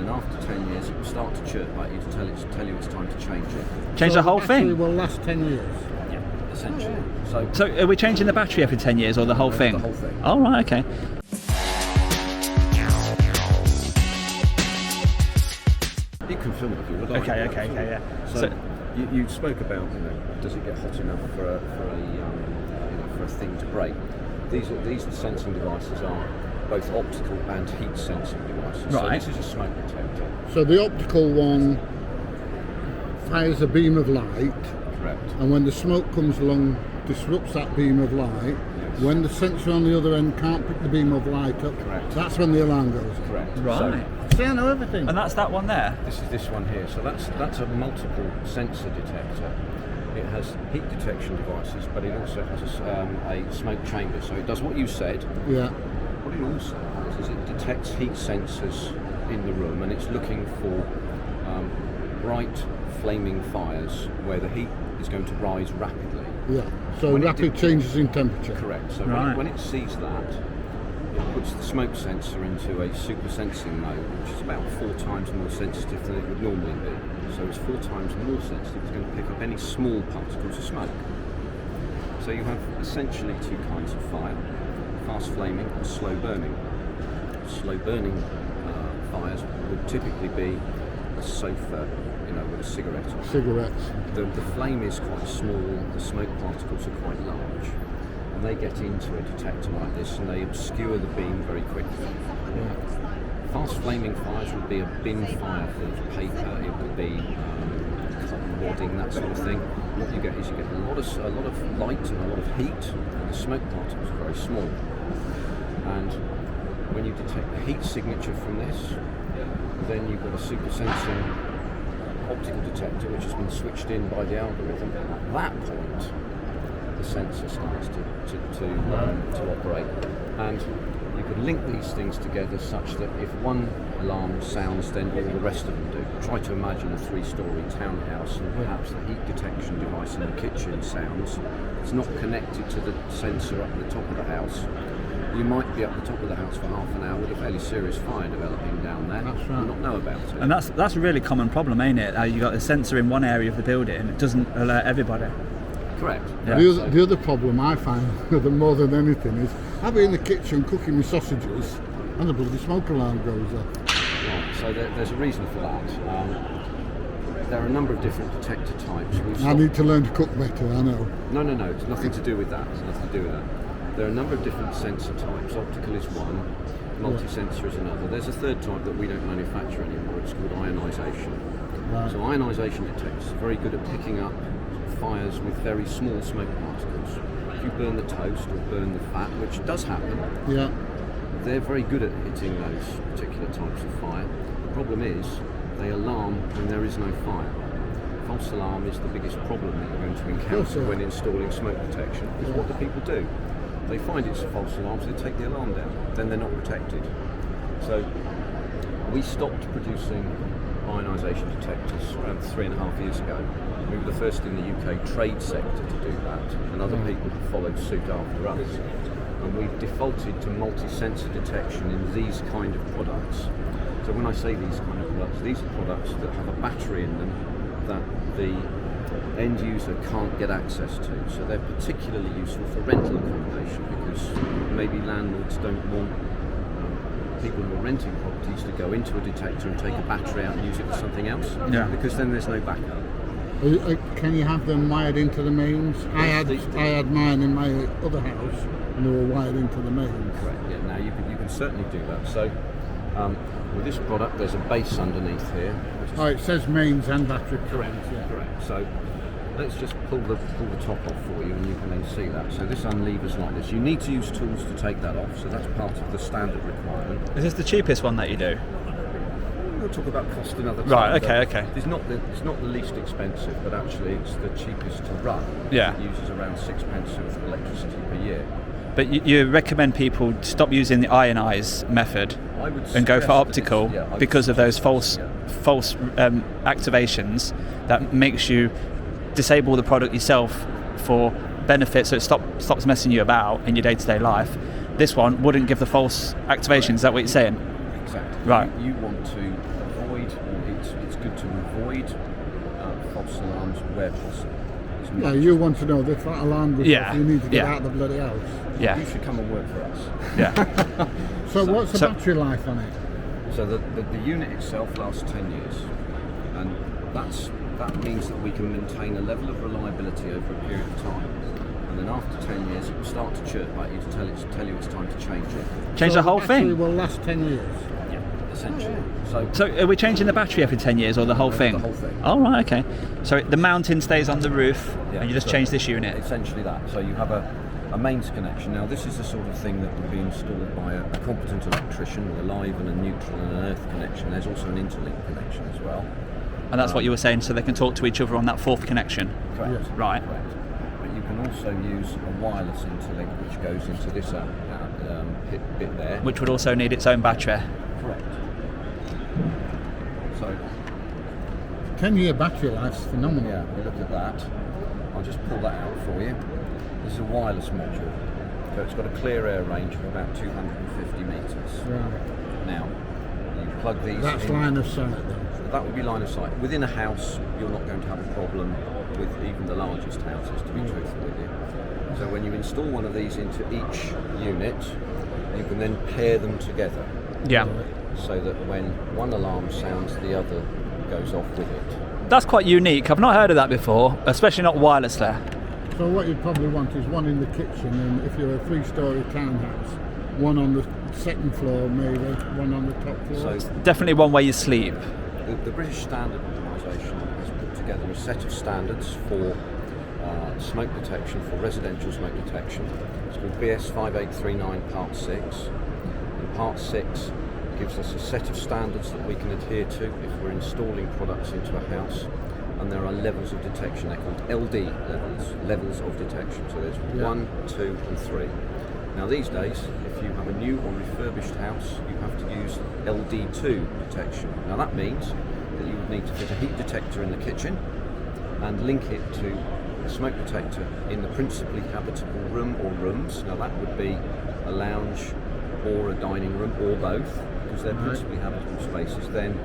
then after 10 years it will start to chirp at you to tell you it's time to change it. Change the whole thing? It will last 10 years? Yeah, essentially. So are we changing the battery every 10 years or the whole thing? The whole thing. Oh, right, okay. You can film it if you would like. Okay, yeah. So you spoke about, does it get hot enough for a thing to break? These sensing devices are both optical and heat sensing devices. Right. So this is a smoke detector. So the optical one fires a beam of light. Correct. And when the smoke comes along, disrupts that beam of light. Yes. When the sensor on the other end can't pick the beam of light up, Correct. That's when the alarm goes. Correct. Right. See, I know everything. And that's that one there? This is this one here. So that's a multiple sensor detector. It has heat detection devices, but it also has a smoke chamber. So it does what you said. Yeah. What it also does is it detects heat sensors in the room, and it's looking for bright flaming fires where the heat is going to rise rapidly. Yeah. So rapid changes in temperature. Correct. So Right. when it sees that, it puts the smoke sensor into a super sensing mode, which is about 4 times more sensitive than it would normally be. So it's 4 times more sensitive. It's going to pick up any small particles of smoke. So you have essentially 2 kinds of fire: fast flaming and slow burning. Slow burning fires would typically be a sofa, with a cigarette on. Cigarettes. The flame is quite small, the smoke particles are quite large, and they get into a detector like this and they obscure the beam very quickly. Fast flaming fires would be a bin fire full of paper, it would be cotton wadding, that sort of thing. What you get is you get a lot of light and a lot of heat, and the smoke particles are very small. And when you detect the heat signature from this, then you've got a super sensing optical detector which has been switched in by the algorithm. At that point, the sensor starts to operate, and you could link these things together such that if one alarm sounds, then all the rest of them do. Try to imagine a 3-story townhouse, and perhaps the heat detection device in the kitchen sounds. It's not connected to the sensor up at the top of the house. You might be up the top of the house for half an hour with a fairly serious fire developing down there. That's right. And not know about it. And that's a really common problem, ain't it? You've got a sensor in one area of the building, it doesn't alert everybody. Correct. Yeah. The other problem I find more than anything is I'll be in the kitchen cooking my sausages and the bloody smoke alarm goes off. Right, so there's a reason for that. There are a number of different detector types. I need to learn to cook better, I know. No, it's nothing to do with that. It's nothing to do with that. There are a number of different sensor types. Optical is one, multi-sensor is another. There's a third type that we don't manufacture anymore. It's called ionisation. Right. So ionisation detectors are very good at picking up fires with very small smoke particles. If you burn the toast or burn the fat, which does happen, Yeah. they're very good at hitting those particular types of fire. The problem is they alarm when there is no fire. False alarm is the biggest problem that you're going to encounter when installing smoke detection. Because what do people do? They find it's a false alarm, so they take the alarm down. Then they're not protected. So we stopped producing ionisation detectors around 3.5 years ago. We were the first in the UK trade sector to do that, and other people have followed suit after us. And we've defaulted to multi-sensor detection in these kind of products. So when I say these kind of products, these are products that have a battery in them that the end user can't get access to. So they're particularly useful for rental accommodation because maybe landlords don't want people who are renting properties to go into a detector and take a battery out and use it for something else. Yeah. Because then there's no backup. Can you have them wired into the mains? I had mine in my other house and they were wired into the mains. Correct. Yeah. Now you can certainly do that. So with this product, there's a base underneath here. It says mains and battery. Correct. Yeah. Correct. So let's just pull the top off for you, and you can then see that. So this unlevers like this. You need to use tools to take that off. So that's part of the standard requirement. Is this the cheapest one that you do? We'll talk about cost another time. Right, okay. It's not the least expensive, but actually it's the cheapest to run. Yeah. It uses around 6 pence of electricity per year. But you recommend people stop using the ionise method and go for optical because of those false activations that makes you disable the product yourself for benefit, so it stops messing you about in your day-to-day life. This one wouldn't give the false activations. Is that what you're saying? Exactly. Right. You want to it's good to avoid false alarms where possible. Yeah, you want to know if that alarm goes off, you need to get out of the bloody house. Yeah. You should come and work for us. Yeah. So what's the battery life on it? So the unit itself lasts 10 years, and that means that we can maintain a level of reliability over a period of time. And then after 10 years, it will start to chirp at you to tell you it's time to change it. Change the whole thing? The battery will last 10 years? Yeah, essentially. So are we changing the battery every 10 years or the whole thing? The whole thing. Oh, right, okay. So the mounting stays on the roof and you just change this unit? Essentially that. So you have a mains connection. Now this is the sort of thing that would be installed by a competent electrician with a live and a neutral and an earth connection. There's also an interlinked connection as well. And that's what you were saying, so they can talk to each other on that fourth connection? Correct. Yes. Right. Correct. But you can also use a wireless interlink which goes into this bit there. Which would also need its own battery? Correct. So 10-year battery life's phenomenal. yeah, we look at that. I'll just pull that out for you. This is a wireless module. So it's got a clear air range of about 250 metres. Right. Now, you plug these That's in. line of sight then? That would be line of sight. Within a house, you're not going to have a problem with even the largest houses, to be truthful with you. So when you install one of these into each unit, you can then pair them together. Yeah. So that when one alarm sounds, the other goes off with it. That's quite unique. I've not heard of that before, especially not wirelessly. So what you'd probably want is one in the kitchen, and if you're a 3-storey townhouse, one on the second floor maybe, one on the top floor. So Definitely one where you sleep. the British Standard Organisation has put together a set of standards for smoke detection, for residential smoke detection. It's called BS 5839 Part 6. And Part 6 gives us a set of standards that we can adhere to if we're installing products into a house. And there are levels of detection. They're called LD levels of detection. So there's 1, 2 and 3. Now these days, if you have a new or refurbished house, you have to use LD2 detection. Now that means that you would need to fit a heat detector in the kitchen and link it to a smoke detector in the principally habitable room or rooms. Now that would be a lounge or a dining room or both, because they're principally habitable spaces. Then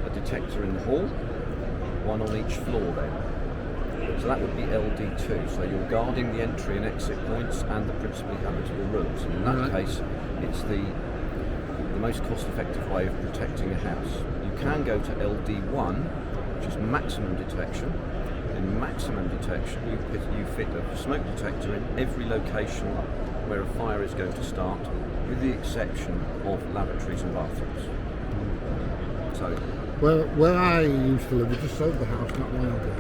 a detector in the hall, one on each floor then. So that would be LD2. So you're guarding the entry and exit points and the principally habitable rooms. And in that case, it's the most cost-effective way of protecting a house. You can go to LD1, which is maximum detection. In maximum detection, you fit a smoke detector in every location where a fire is going to start, with the exception of lavatories and bathrooms. So, where I used to live, we just sold the house not long ago.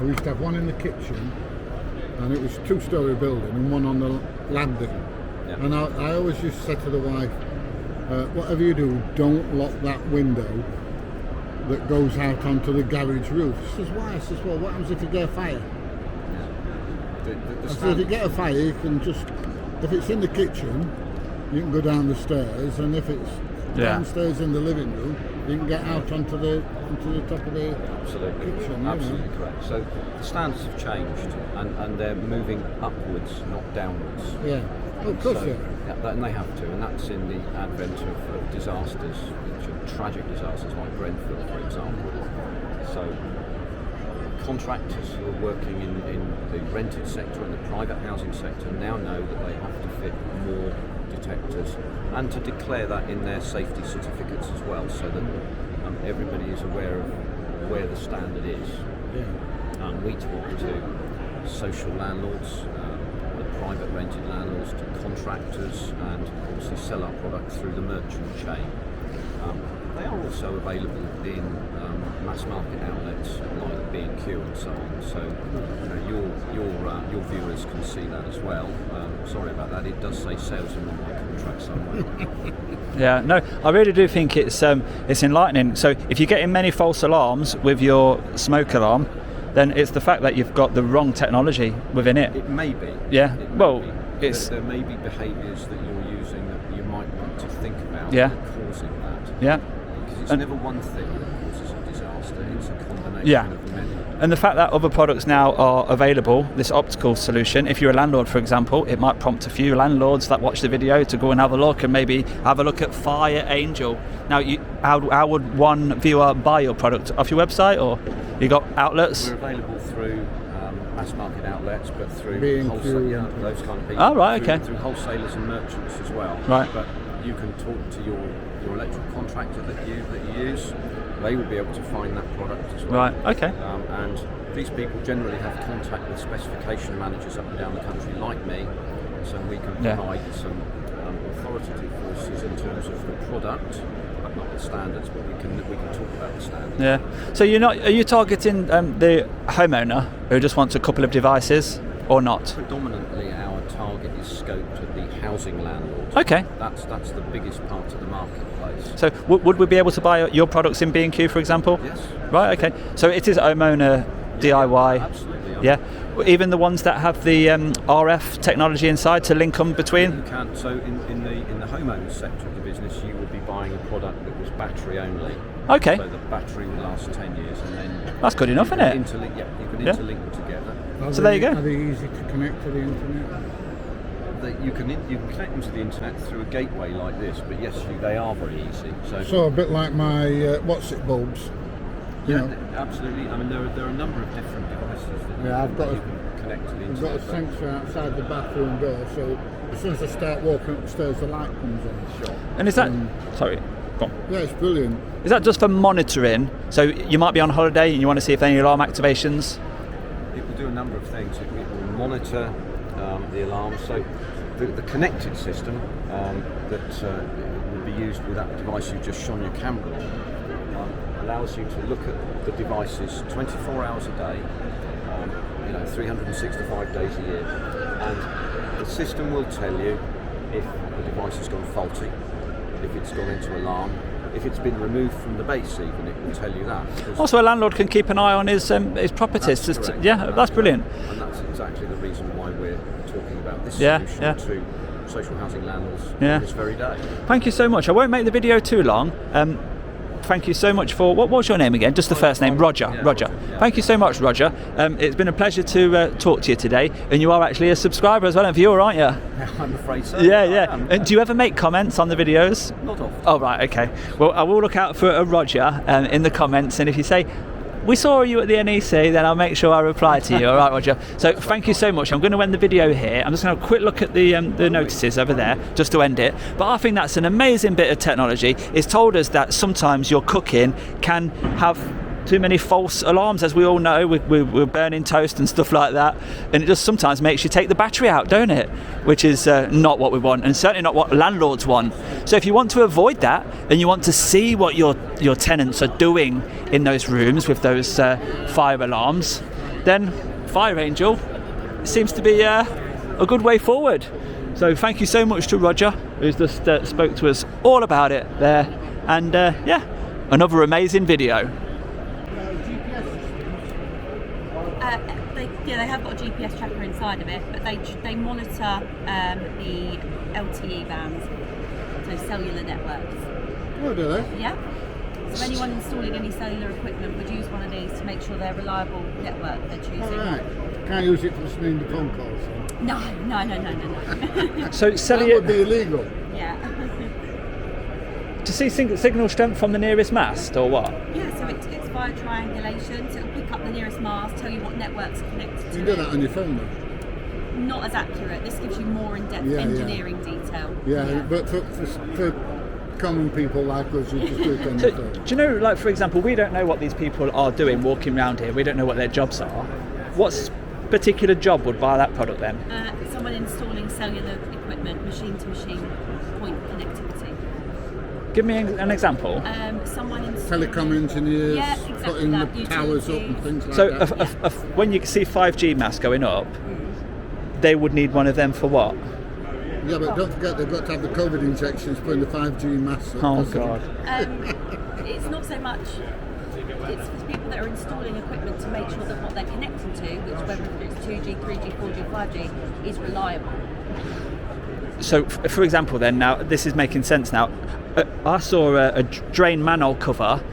We used to have one in the kitchen, and it was a 2-storey building, and one on the landing. Yeah. And I always used to say to the wife, whatever you do, don't lock that window that goes out onto the garage roof. She says, why? I says, well, what happens if you get a fire? yeah. So if you get a fire, you can just, if it's in the kitchen, you can go down the stairs, and if it's downstairs in the living room, you can get out onto the top of the kitchen. Absolutely correct. So the standards have changed, and they're moving upwards, not downwards. Yeah, of course. And they have to, and that's in the advent of disasters, which are tragic disasters like Grenfell, for example. So contractors who are working in the rented sector and the private housing sector now know that they have to fit more detectors, and to declare that in their safety certificates as well, so that everybody is aware of where the standard is. Yeah. We talk to social landlords, the private rented landlords, to contractors, and obviously sell our product through the merchant chain. They are also available in mass market outlets like B&Q and so on. So your viewers can see that as well. Sorry about that. It does say salesman on my contract somewhere. Yeah, no, I really do think it's enlightening. So if you're getting many false alarms with your smoke alarm, then it's the fact that you've got the wrong technology within it. It may be. Yeah. There may be behaviours that you're using that you might want to think about causing that. Yeah. Because it's never one thing that causes a disaster. It's a combination combination of many. And the fact that other products now are available, this optical solution, if you're a landlord, for example, it might prompt a few landlords that watch the video to go and have a look, and maybe have a look at Fire Angel. Now, how would one viewer buy your product? Off your website, or you got outlets? We're available through mass market outlets, but through B&Q, those kind of people. Oh, right, okay. Through wholesalers and merchants as well. Right. But you can talk to your electrical contractor that you use. They will be able to find that product as well. Right, okay. And these people generally have contact with specification managers up and down the country, like me, so we can provide some authoritative voices in terms of the product, but not the standards. But we can talk about the standards. Yeah. So are you targeting the homeowner who just wants a couple of devices, or not? Predominantly, our target is scoped at the housing landlord. Okay. That's the biggest part of the marketplace. So would we be able to buy your products in B&Q, for example? Yes. Right. Okay. So it is homeowner DIY. Absolutely. Yeah. Even the ones that have the RF technology inside to link them between. You can. So in the homeowner sector of the business, you would be buying a product that was battery only. Okay. So the battery will last 10 years, and then That's good enough, isn't it? you can interlink them together. So there you go. Are they easy to connect to the internet? You can connect them to the internet through a gateway like this, but yes, they are very easy. So a bit like my bulbs. Absolutely. I mean, there are a number of different devices that you can connect to the I've got internet. a sensor outside the bathroom door, so as soon as I start walking upstairs, the light comes on. And is that sorry? Go on. Yeah, it's brilliant. Is that just for monitoring? So you might be on holiday and you want to see if any alarm activations. It will do a number of things. It will monitor the alarms. So the connected system that will be used with that device you've just shone your camera on allows you to look at the devices 24 hours a day, 365 days a year, and the system will tell you if the device has gone faulty, if it's gone into alarm, if it's been removed from the base even, it will tell you that. Also, a landlord can keep an eye on his properties. That's correct. That's brilliant. And that's exactly the reason why we're talking about this Yeah, solution yeah. to social housing landlords Yeah. this very day. Thank you so much. I won't make the video too long. Thank you so much for what was your name again? Just the first name, Roger. Yeah, Roger. yeah. Thank you so much, Roger. It's been a pleasure to talk to you today, and you are actually a subscriber as well, and viewer, aren't you? I'm afraid so. Yeah, I yeah. am. And do you ever make comments on the videos? Not often. Oh, right, okay. Well, I will look out for a Roger in the comments, and if you say, we saw you at the NEC, then I'll make sure I reply to you. All right, Roger. So thank you so much. I'm going to end the video here. I'm just going to have a quick look at the notices over there, just to end it. But I think that's an amazing bit of technology. It's told us that sometimes your cooking can have too many false alarms, as we all know. We're burning toast and stuff like that, and it just sometimes makes you take the battery out, don't it? Which is not what we want, and certainly not what landlords want. So if you want to avoid that, and you want to see what your tenants are doing in those rooms with those fire alarms, then Fire Angel seems to be a good way forward. So thank you so much to Roger, who's just spoke to us all about it there, and another amazing video. They have got a GPS tracker inside of it, but they monitor the LTE bands, so cellular networks. Oh, do they? Yeah. So anyone installing any cellular equipment would use one of these to make sure they're a reliable network they're choosing. All right. Can't use it for listening to phone calls. So. No. So That cellular, would be illegal. Yeah. to see signal strength from the nearest mast, or what? Yeah, so it's via triangulation, so it'll pick up the nearest mast, tell you what networks are connected You to can do it. that on your phone, though. Not as accurate. This gives you more in-depth Yeah, engineering detail. Yeah, but for common people like us, you just do it on So, your phone. do you know, like for example, we don't know what these people are doing walking around here. We don't know what their jobs are. What particular job would buy that product then? Someone installing cellular equipment, machine-to-machine point connectivity. Give me an example. Someone installing... Telecom engineers, Yeah, exactly putting that, the towers up and utilities. things like So that. when you see 5G masts going up, they would need one of them for what? Yeah, but don't forget they've got to have the COVID injections putting the 5G masks up. Oh, because of- God. It's not so much... It's for people that are installing equipment to make sure that what they're connecting to, which whether it's 2G, 3G, 4G, 5G, is reliable. So, for example then, now, this is making sense now. I saw a drain manhole cover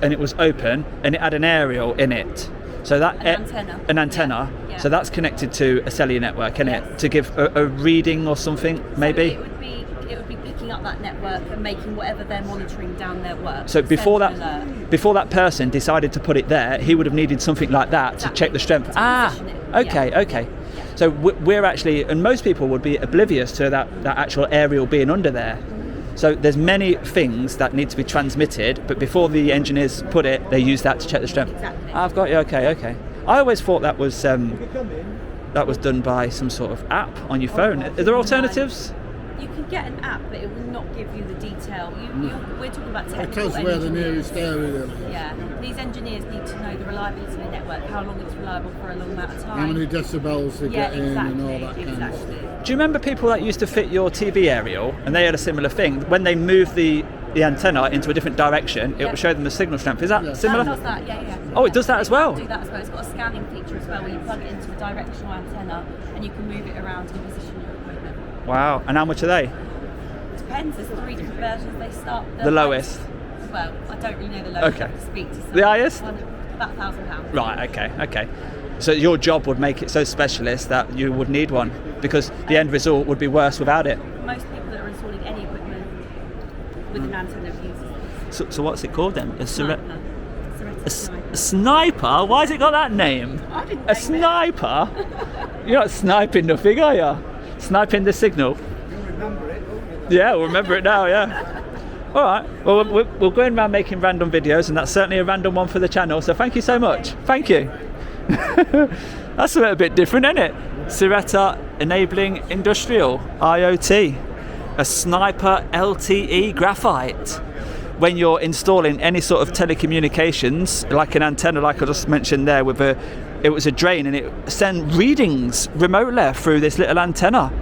and it was open, and it had an aerial in it. So that an antenna. Yeah. So that's connected to a cellular network, isn't it? To give a reading or something, maybe. So it would be picking up that network and making whatever they're monitoring down their work. So before that person decided to put it there, he would have needed something like that to check the strength. Okay. Yeah. So we're actually, and most people would be oblivious to that actual aerial being under there. So there's many things that need to be transmitted, but before the engineers put it, they use that to check the strength. Exactly. I've got you. Okay. I always thought that was done by some sort of app on your phone. Are there alternatives? You can get an app, but it will not give you the detail. We're talking about technical Because where the nearest area is. Yeah, these engineers need to know the reliability of the network, how long it's reliable for a long amount of time. How many decibels to get in and all that kind of stuff. Do you remember people that used to fit your TV aerial, and they had a similar thing? When they moved the antenna into a different direction, it would show them the signal strength. Is that similar? That does that, yeah. Oh, it does that as well? It do that as well. It's got a scanning feature as well, where you plug it into a directional antenna and you can move it around and position your equipment. Wow, and how much are they? Depends, there's 3 different versions. They start The lowest? Well, I don't really know the lowest. Okay. I have to speak to someone. The highest? About £1,000. Right, okay. So your job would make it so specialist that you would need one, because the end result would be worse without it. Most people that are installing any equipment with an antenna use it. So what's it called then? Sniper. A sniper? Why has it got that name? I didn't A sniper? You're not sniping nothing, are you? Sniping the signal? Yeah, we'll remember it now, yeah. All right, well, we're going around making random videos, and that's certainly a random one for the channel, so thank you so much. Thank you. That's a bit different, isn't it? Sireta Enabling Industrial IoT, a sniper LTE graphite. When you're installing any sort of telecommunications, like an antenna, like I just mentioned there, it was a drain, and it sent readings remotely through this little antenna.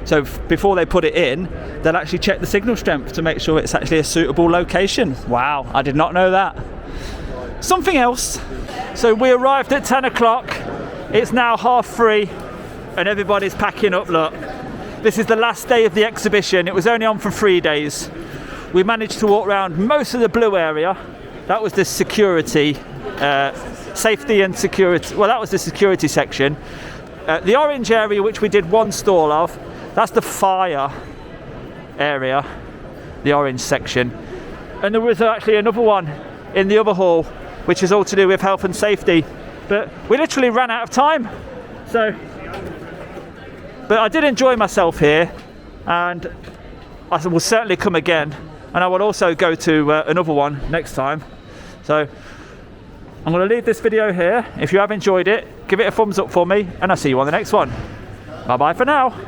So before they put it in, they'll actually check the signal strength to make sure it's actually a suitable location. Wow, I did not know that. Something else. So we arrived at 10 o'clock. It's now 3:30, and everybody's packing up. Look, this is the last day of the exhibition. It was only on for 3 days. We managed to walk around most of the blue area. That was the security, safety and security. Well, that was the security section. The orange area, which we did one stall of, that's the fire area, the orange section. And there was actually another one in the other hall, which is all to do with health and safety. But we literally ran out of time. But I did enjoy myself here, and I will certainly come again. And I will also go to another one next time. So I'm going to leave this video here. If you have enjoyed it, give it a thumbs up for me, and I'll see you on the next one. Bye bye for now.